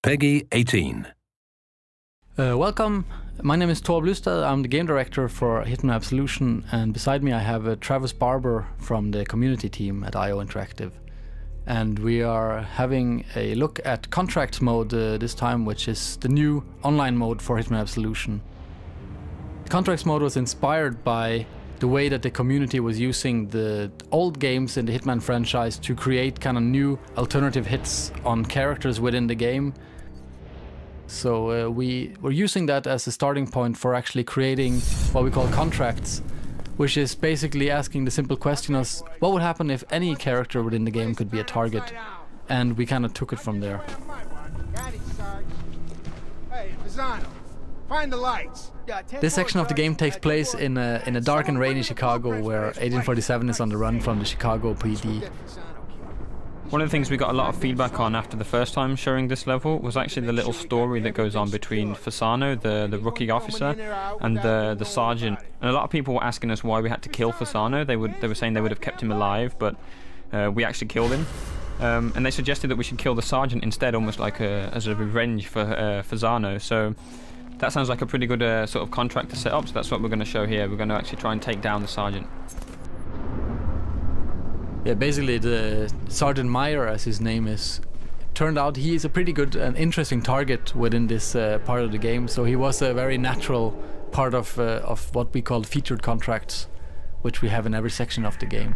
Peggy 18. Welcome, my name is Thor Blustad, I'm the game director for Hitman Absolution, and beside me I have Travis Barber from the community team at IO Interactive. And we are having a look at contracts mode this time, which is the new online mode for Hitman Absolution. The contracts mode was inspired by the way that the community was using the old games in the Hitman franchise to create kind of new alternative hits on characters within the game. So we were using that as a starting point for actually creating what we call contracts, which is basically asking the simple question of what would happen if any character within the game could be a target, and we kind of took it from there. Find the lights. This section of the game takes place in a dark and rainy Chicago, where 1847 is on the run from the Chicago PD. One of the things we got a lot of feedback on after the first time showing this level was actually the little story that goes on between Fasano, the rookie officer, and the sergeant. And a lot of people were asking us why we had to kill Fasano. They were saying they would have kept him alive, but we actually killed him. And they suggested that we should kill the sergeant instead, almost like as a revenge for Fasano. So that sounds like a pretty good sort of contract to set up, so that's what we're going to show here. We're going to actually try and take down the sergeant. Yeah, basically the Sergeant Meyer, as his name is, turned out he is a pretty good and interesting target within this part of the game. So he was a very natural part of what we call featured contracts, which we have in every section of the game.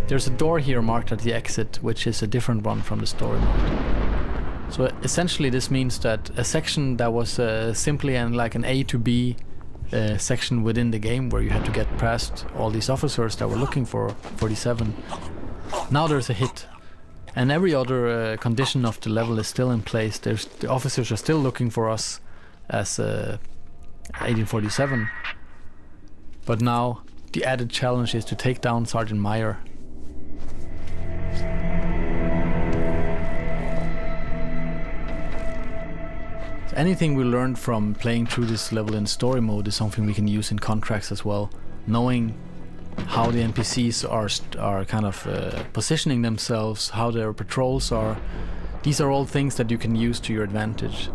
There's a door here marked at the exit, which is a different one from the story mode. So essentially this means that a section that was simply like an A to B section within the game, where you had to get past all these officers that were looking for 47, now there's a hit. And every other condition of the level is still in place. The officers are still looking for us as 1847. But now the added challenge is to take down Sergeant Meyer. Anything we learned from playing through this level in story mode is something we can use in contracts as well. Knowing how the NPCs are kind of positioning themselves, how their patrols are. These are all things that you can use to your advantage.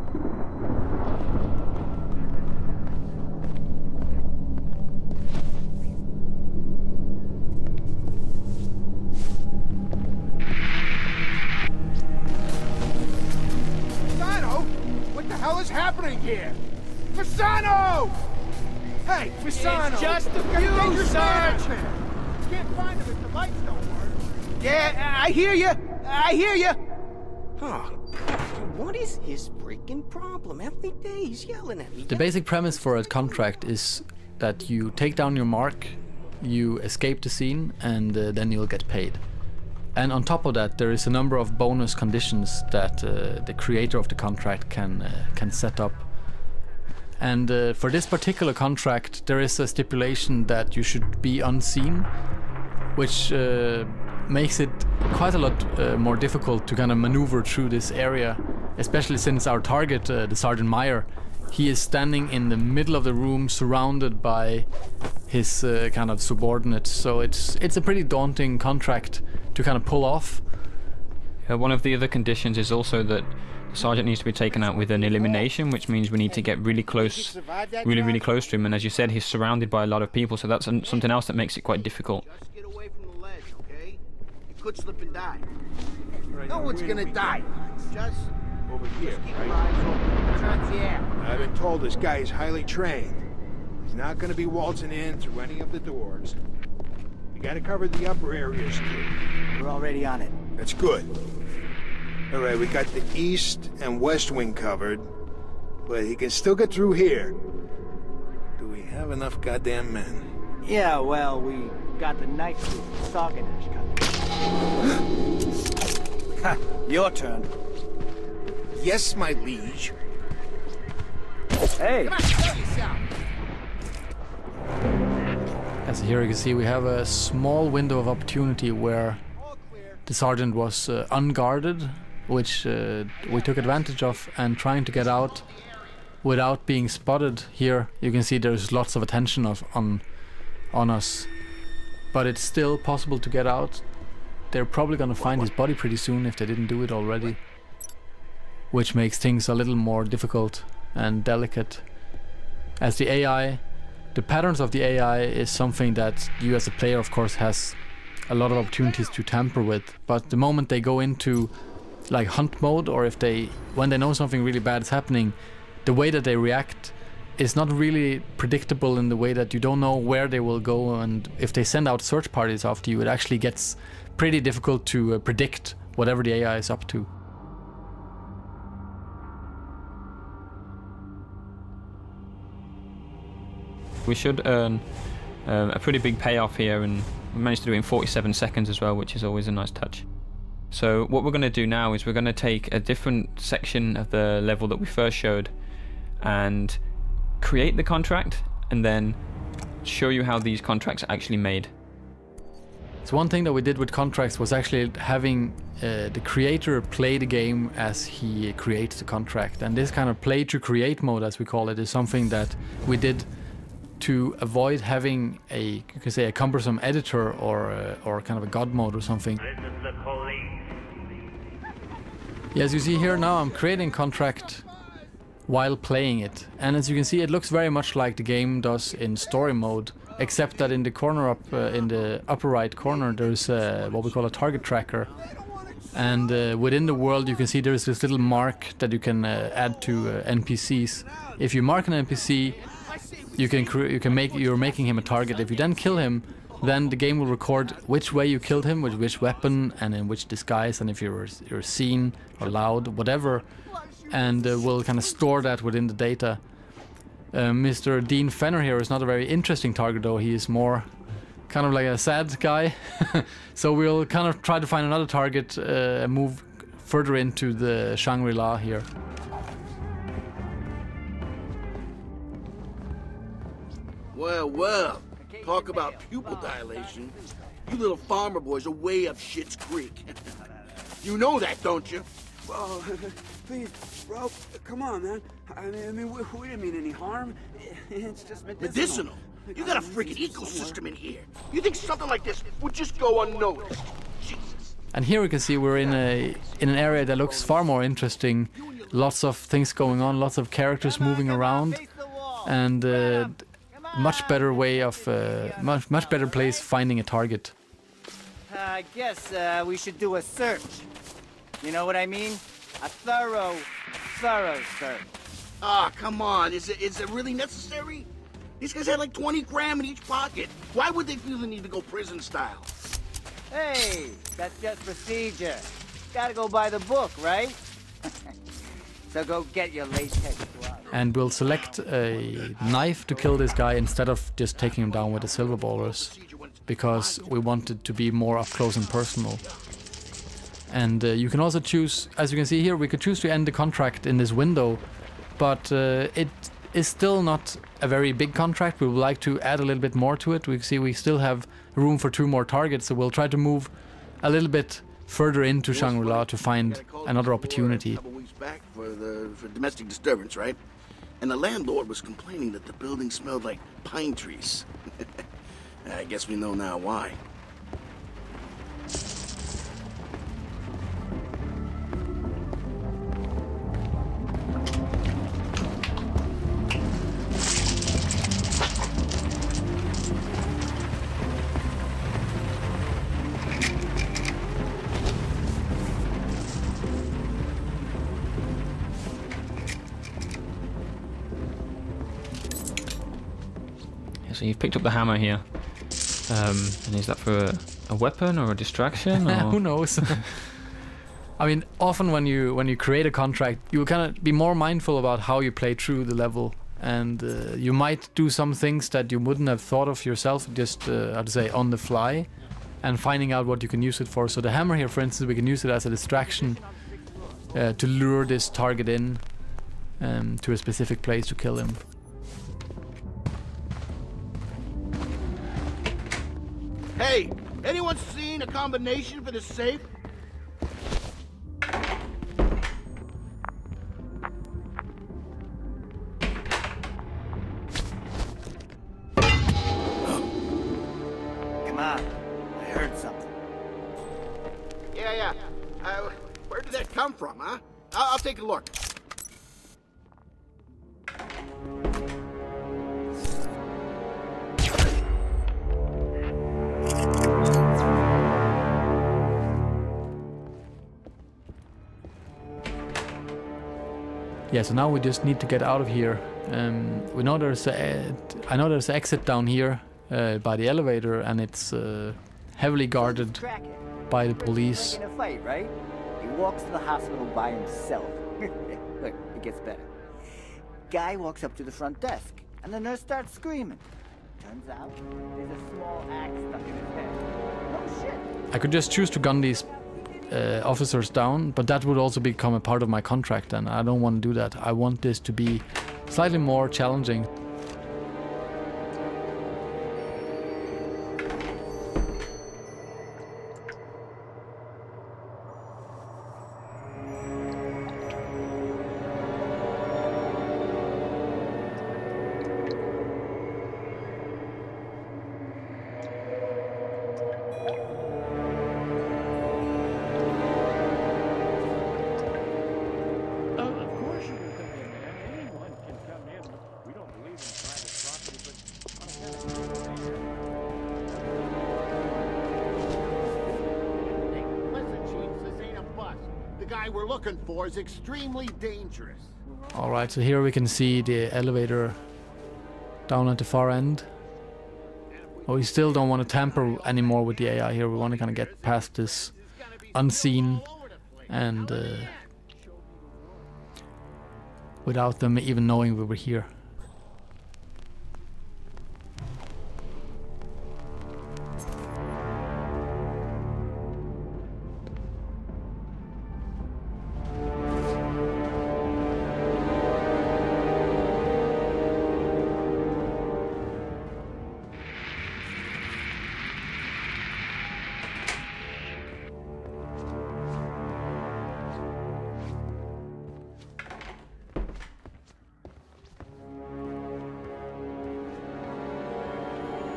What is happening here? Fasano! Hey, Fasano! It's just a few, Sarge! Can't find him if the lights don't work. Yeah, I hear you! I hear you! Huh. What is his freaking problem? Every day he's yelling at me. The basic premise for a contract is that you take down your mark, you escape the scene, and then you'll get paid. And on top of that, there is a number of bonus conditions that the creator of the contract can set up. And for this particular contract, there is a stipulation that you should be unseen, which makes it quite a lot more difficult to kind of maneuver through this area, especially since our target, the Sergeant Meyer, he is standing in the middle of the room surrounded by his kind of subordinates. So it's a pretty daunting contract to kind of pull off. One of the other conditions is also that the sergeant needs to be taken out with an elimination, which means we need to get really close to him. And as you said, he's surrounded by a lot of people, so that's something else that makes it quite difficult. Just get away from the ledge, okay? You could slip and die. No one's gonna die. Just Over here, keep right? your eyes open. Turns the air. I've been told this guy is highly trained. He's not gonna be waltzing in through any of the doors. We gotta cover the upper areas too. We're already on it. That's good. All right, we got the east and west wing covered, but he can still get through here. Do we have enough goddamn men? Yeah, well, we got the night crew stalking us. Your turn. Yes, my liege. Hey! Come on, show yourself. As here you can see, we have a small window of opportunity where the sergeant was unguarded, which we took advantage of, and trying to get out without being spotted. Here you can see there's lots of attention on us, but it's still possible to get out. They're probably gonna find his body pretty soon if they didn't do it already, which makes things a little more difficult and delicate, as the patterns of the AI is something that you as a player of course has a lot of opportunities to tamper with. But the moment they go into like hunt mode, or when they know something really bad is happening, the way that they react is not really predictable, in the way that you don't know where they will go, and if they send out search parties after you, it actually gets pretty difficult to predict whatever the AI is up to. We should earn a pretty big payoff here, and we managed to do it in 47 seconds as well, which is always a nice touch. So what we're going to do now is we're going to take a different section of the level that we first showed and create the contract, and then show you how these contracts are actually made. So one thing that we did with contracts was actually having the creator play the game as he creates the contract, and this kind of play to create mode, as we call it, is something that we did to avoid having you could say a cumbersome editor or kind of a god mode or something. Yeah, as you see here now, I'm creating contract while playing it, and as you can see, it looks very much like the game does in story mode, except that in the corner in the upper right corner, there's what we call a target tracker, and within the world you can see there's this little mark that you can add to NPCs. If you mark an NPC, you're making him a target. If you then kill him, then the game will record which way you killed him, with which weapon and in which disguise, and if you're seen or loud, whatever, and we'll kind of store that within the data. Mr. Dean Fenner here is not a very interesting target, though. He is more kind of like a sad guy. So we'll kind of try to find another target and move further into the Shangri-La here. Well, talk about pupil dilation. You little farmer boys are way up Shit's Creek. You know that, don't you? Oh, please, bro, come on, man. I mean, we didn't mean any harm. It's just medicinal. You got a freaking ecosystem in here. You think something like this would just go unnoticed? Jesus. And here we can see we're in an area that looks far more interesting. Lots of things going on, lots of characters moving around, and much better way of much better place finding a target. I guess we should do a search. You know what I mean? A thorough search. Ah, come on. Is it really necessary? These guys had like 20 grand in each pocket. Why would they feel the need to go prison style? Hey, that's just procedure. Gotta go by the book, right? So go get your latex gloves. And we'll select a knife to kill this guy instead of just taking him down with the silver ballers, because we want it to be more up close and personal. And you can also choose, as you can see here, we could choose to end the contract in this window, but it is still not a very big contract. We would like to add a little bit more to it. We see we still have room for 2 more targets, so we'll try to move a little bit further into Shangri-La to find another opportunity. A couple weeks back for domestic disturbance, right? And the landlord was complaining that the building smelled like pine trees. I guess we know now why. So you've picked up the hammer here, and is that for a weapon or a distraction? Or? Who knows? I mean, often when you create a contract, you kind of be more mindful about how you play through the level, and you might do some things that you wouldn't have thought of yourself, just how to say, on the fly, and finding out what you can use it for. So the hammer here, for instance, we can use it as a distraction to lure this target in to a specific place to kill him. Hey, anyone seen a combination for the safe? from, huh? I'll take a look. Yeah, so now we just need to get out of here. We know there's I know there's an exit down here by the elevator, and it's heavily guarded by the police. In a fight, right? He walks to the hospital by himself. Look, it gets better. Guy walks up to the front desk, and the nurse starts screaming. Turns out there's a small axe stuck in his head. No shit. I could just choose to gun these officers down, but that would also become a part of my contract, and I don't want to do that. I want this to be slightly more challenging. We're looking for is extremely dangerous. Alright, so here we can see the elevator down at the far end. Oh, we still don't want to tamper anymore with the AI here. We want to kind of get past this unseen and without them even knowing we were here.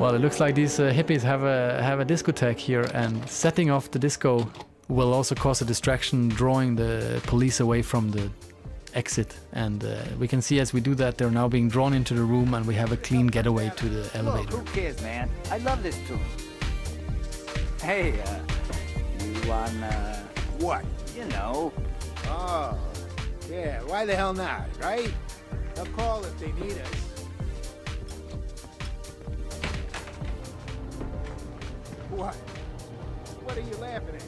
Well, it looks like these hippies have a discotheque here, and setting off the disco will also cause a distraction, drawing the police away from the exit. And we can see as we do that, they're now being drawn into the room, and we have a clean getaway to the elevator. Who cares, man? I love this tool. Hey, you on, What? you know. Oh, yeah, why the hell not, right? They'll call if they need us. What? What are you laughing at?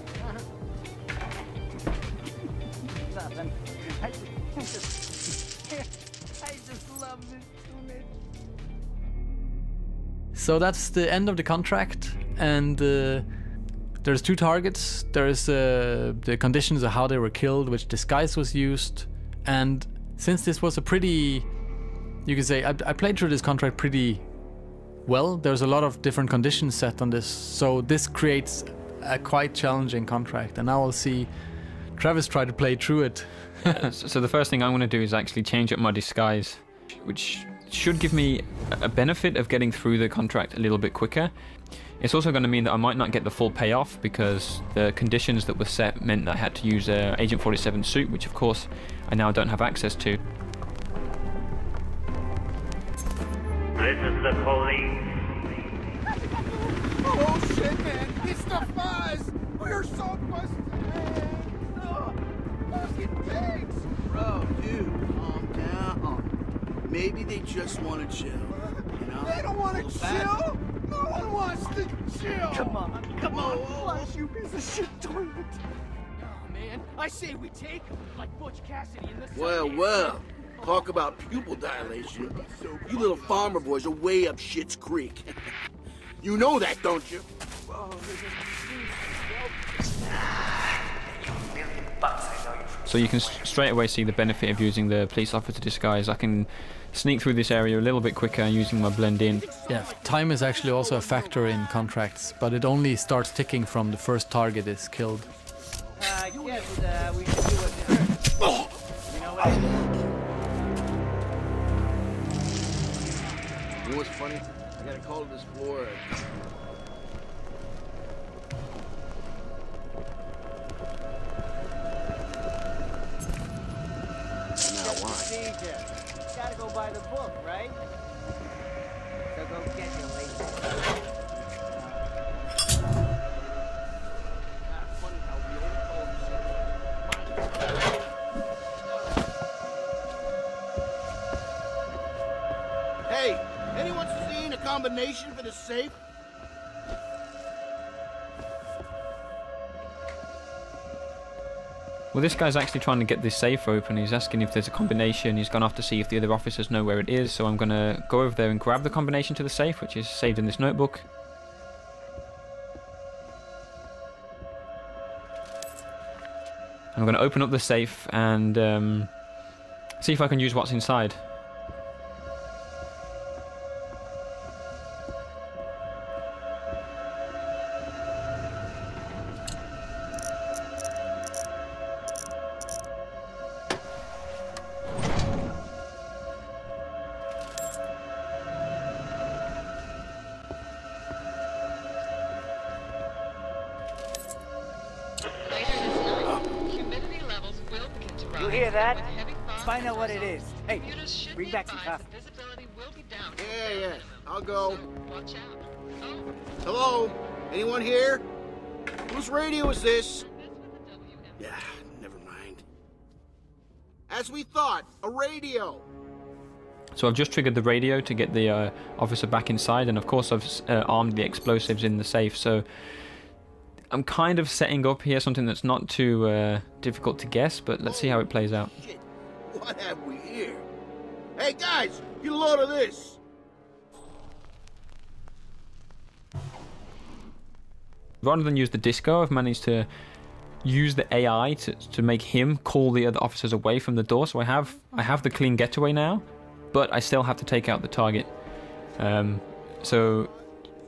Nothing. I just love this too much. So that's the end of the contract, and there's two targets. There's the conditions of how they were killed, which disguise was used, and since this was a pretty, you could say, I played through this contract pretty well. There's a lot of different conditions set on this, so this creates a quite challenging contract, and now I'll see Travis try to play through it. So the first thing I'm going to do is actually change up my disguise, which should give me a benefit of getting through the contract a little bit quicker. It's also going to mean that I might not get the full payoff, because the conditions that were set meant that I had to use a Agent 47 suit, which of course I now don't have access to. This is the police. Oh shit, man! It's the fuzz! We're so busted, man! Oh, fucking thanks! Bro, dude, calm down. Maybe they just want to chill, you know? They don't want to chill! No one wants to chill! Come on, Flash, you piece of shit toilet! Oh man, I say we take him, like Butch Cassidy in the Well. Talk about pupil dilation. You little farmer boys are way up Shit's Creek. You know that, don't you? So you can straight away see the benefit of using the police officer disguise. I can sneak through this area a little bit quicker using my blend in. Yeah, time is actually also a factor in contracts, but it only starts ticking from the first target is killed. I guess we should do what's hurt. You know what? You know what's funny? I got a call to this floor. procedure. Gotta go by the book, right? So go get your laser. Hey, anyone seen a combination for the safe? Well, this guy's actually trying to get this safe open. He's asking if there's a combination. He's gone off to see if the other officers know where it is. So I'm going to go over there and grab the combination to the safe, which is saved in this notebook. I'm going to open up the safe and see if I can use what's inside. You hear that? Find out what it is. Hey, bring back some coffee. Yeah, I'll go. Hello? Anyone here? Whose radio is this? Yeah, never mind. As we thought, a radio. So I've just triggered the radio to get the officer back inside, and of course I've armed the explosives in the safe, so I'm kind of setting up here something that's not too difficult to guess, but let's see how it plays out. Shit. What have we here? Hey guys, get a load of this. Rather than use the disco, I've managed to use the AI to make him call the other officers away from the door. So I have the clean getaway now, but I still have to take out the target. So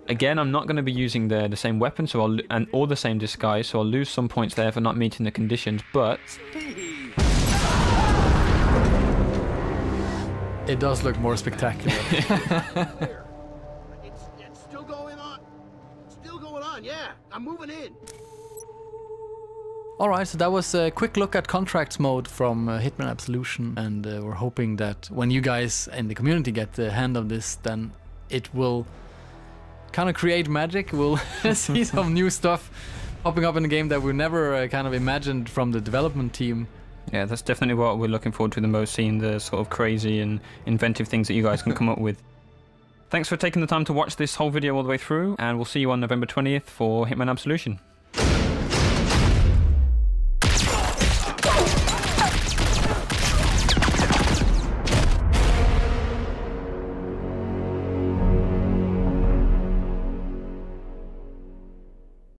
again, I'm not going to be using the same weapon, or the same disguise, so I'll lose some points there for not meeting the conditions. But it does look more spectacular. It's still going on. Still going on. Yeah, I'm moving in. Alright, so that was a quick look at contracts mode from Hitman Absolution, and we're hoping that when you guys in the community get the hand of this, then it will kind of create magic. We'll see some new stuff popping up in the game that we never kind of imagined from the development team. yeah, that's definitely what we're looking forward to the most, seeing the sort of crazy and inventive things that you guys can come up with. Thanks for taking the time to watch this whole video all the way through, and we'll see you on November 20th for Hitman Absolution.